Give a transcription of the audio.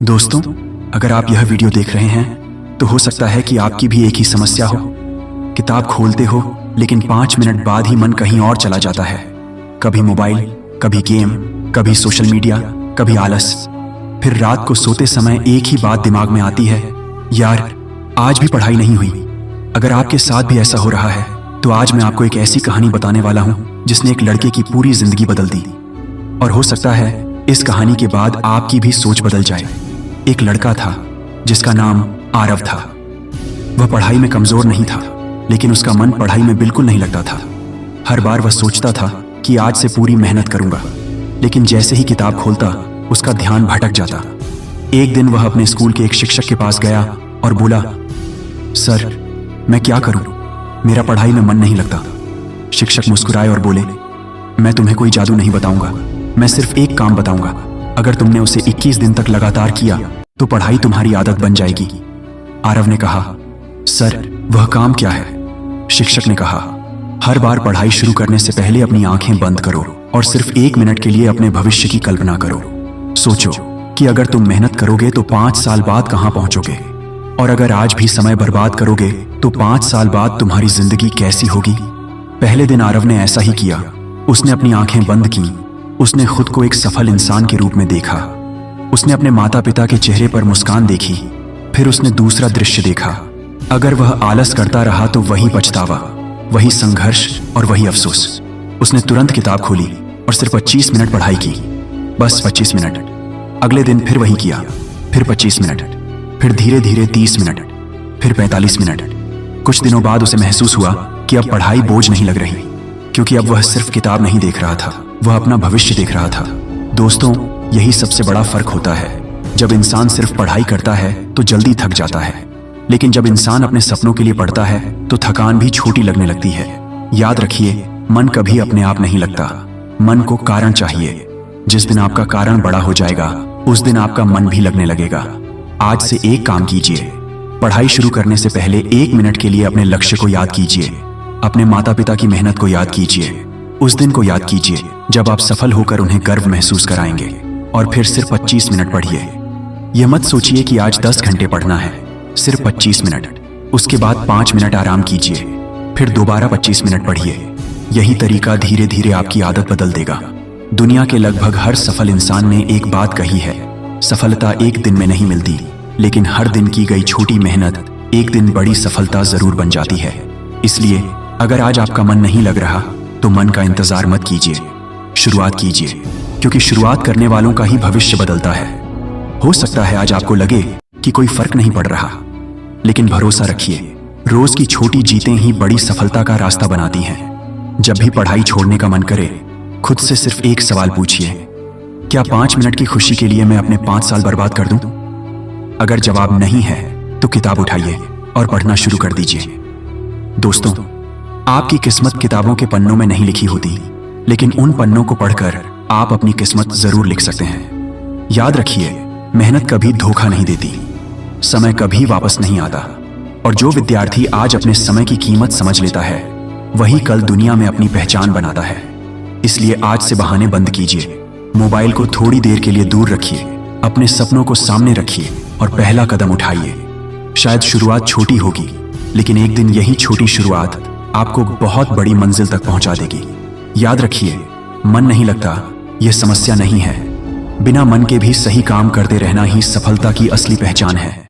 दोस्तों, अगर आप यह वीडियो देख रहे हैं तो हो सकता है कि आपकी भी एक ही समस्या हो। किताब खोलते हो लेकिन 5 मिनट बाद ही मन कहीं और चला जाता है। कभी मोबाइल, कभी गेम, कभी सोशल मीडिया, कभी आलस। फिर रात को सोते समय एक ही बात दिमाग में आती है, यार आज भी पढ़ाई नहीं हुई। अगर आपके साथ भी ऐसा हो रहा है तो आज मैं आपको एक ऐसी कहानी बताने वाला हूं जिसने एक लड़के की पूरी जिंदगी बदल दी। और हो सकता है इस कहानी के बाद आपकी भी सोच बदल जाए। एक लड़का था जिसका नाम आरव था। वह पढ़ाई में कमजोर नहीं था, लेकिन उसका मन पढ़ाई में बिल्कुल नहीं लगता था। हर बार वह सोचता था कि आज से पूरी मेहनत करूंगा, लेकिन जैसे ही किताब खोलता उसका ध्यान भटक जाता। एक दिन वह अपने स्कूल के एक शिक्षक के पास गया और बोला, सर मैं क्या करूं, मेरा पढ़ाई में मन नहीं लगता। शिक्षक मुस्कुराए और बोले, मैं तुम्हें कोई जादू नहीं बताऊंगा, मैं सिर्फ एक काम बताऊंगा। अगर तुमने उसे 21 दिन तक लगातार किया तो पढ़ाई तुम्हारी आदत बन जाएगी। आरव ने कहा, सर वह काम क्या है? शिक्षक ने कहा, हर बार पढ़ाई शुरू करने से पहले अपनी आंखें बंद करो और सिर्फ 1 मिनट के लिए अपने भविष्य की कल्पना करो। सोचो कि अगर तुम मेहनत करोगे तो 5 साल बाद कहां पहुंचोगे, और अगर आज भी समय बर्बाद करोगे तो 5 साल बाद तुम्हारी जिंदगी कैसी होगी। पहले दिन आरव ने ऐसा ही किया। उसने अपनी आंखें बंद की। उसने खुद को एक सफल इंसान के रूप में देखा। उसने अपने माता पिता के चेहरे पर मुस्कान देखी। फिर उसने दूसरा दृश्य देखा। अगर वह आलस करता रहा तो वही पछतावा, वही संघर्ष और वही अफसोस। उसने तुरंत किताब खोली और सिर्फ 25 मिनट पढ़ाई की, बस 25 मिनट। अगले दिन फिर वही किया, फिर 25 मिनट, फिर धीरे धीरे 30 मिनट, फिर 45 मिनट। कुछ दिनों बाद उसे महसूस हुआ कि अब पढ़ाई बोझ नहीं लग रही, क्योंकि अब वह सिर्फ किताब नहीं देख रहा था, वह अपना भविष्य देख रहा था। दोस्तों, यही सबसे बड़ा फर्क होता है। जब इंसान सिर्फ पढ़ाई करता है तो जल्दी थक जाता है, लेकिन जब इंसान अपने सपनों के लिए पढ़ता है तो थकान भी छोटी लगने लगती है। याद रखिए, मन कभी अपने आप नहीं लगता, मन को कारण चाहिए। जिस दिन आपका कारण बड़ा हो जाएगा उस दिन आपका मन भी लगने लगेगा। आज से एक काम कीजिए, पढ़ाई शुरू करने से पहले 1 मिनट के लिए अपने लक्ष्य को याद कीजिए। अपने माता पिता की मेहनत को याद कीजिए। उस दिन को याद कीजिए जब आप सफल होकर उन्हें गर्व महसूस कराएंगे। और फिर सिर्फ 25 मिनट पढ़िए। यह मत सोचिए कि आज 10 घंटे पढ़ना है, सिर्फ 25 मिनट। उसके बाद 5 मिनट आराम कीजिए, फिर दोबारा 25 मिनट पढ़िए। यही तरीका धीरे धीरे आपकी आदत बदल देगा। दुनिया के लगभग हर सफल इंसान ने एक बात कही है, सफलता एक दिन में नहीं मिलती, लेकिन हर दिन की गई छोटी मेहनत एक दिन बड़ी सफलता जरूर बन जाती है। इसलिए अगर आज आपका मन नहीं लग रहा तो मन का इंतजार मत कीजिए, शुरुआत कीजिए, क्योंकि शुरुआत करने वालों का ही भविष्य बदलता है। हो सकता है आज आपको लगे कि कोई फर्क नहीं पड़ रहा, लेकिन भरोसा रखिए, रोज की छोटी जीतें ही बड़ी सफलता का रास्ता बनाती हैं। जब भी पढ़ाई छोड़ने का मन करे, खुद से सिर्फ एक सवाल पूछिए, क्या 5 मिनट की खुशी के लिए मैं अपने 5 साल बर्बाद कर दूं? अगर जवाब नहीं है तो किताब उठाइए और पढ़ना शुरू कर दीजिए। दोस्तों, आपकी किस्मत किताबों के पन्नों में नहीं लिखी होती, लेकिन उन पन्नों को पढ़कर आप अपनी किस्मत जरूर लिख सकते हैं। याद रखिए, मेहनत कभी धोखा नहीं देती, समय कभी वापस नहीं आता, और जो विद्यार्थी आज अपने समय की कीमत समझ लेता है वही कल दुनिया में अपनी पहचान बनाता है। इसलिए आज से बहाने बंद कीजिए, मोबाइल को थोड़ी देर के लिए दूर रखिए, अपने सपनों को सामने रखिए और पहला कदम उठाइए। शायद शुरुआत छोटी होगी, लेकिन एक दिन यही छोटी शुरुआत आपको बहुत बड़ी मंजिल तक पहुंचा देगी। याद रखिए, मन नहीं लगता यह समस्या नहीं है, बिना मन के भी सही काम करते रहना ही सफलता की असली पहचान है।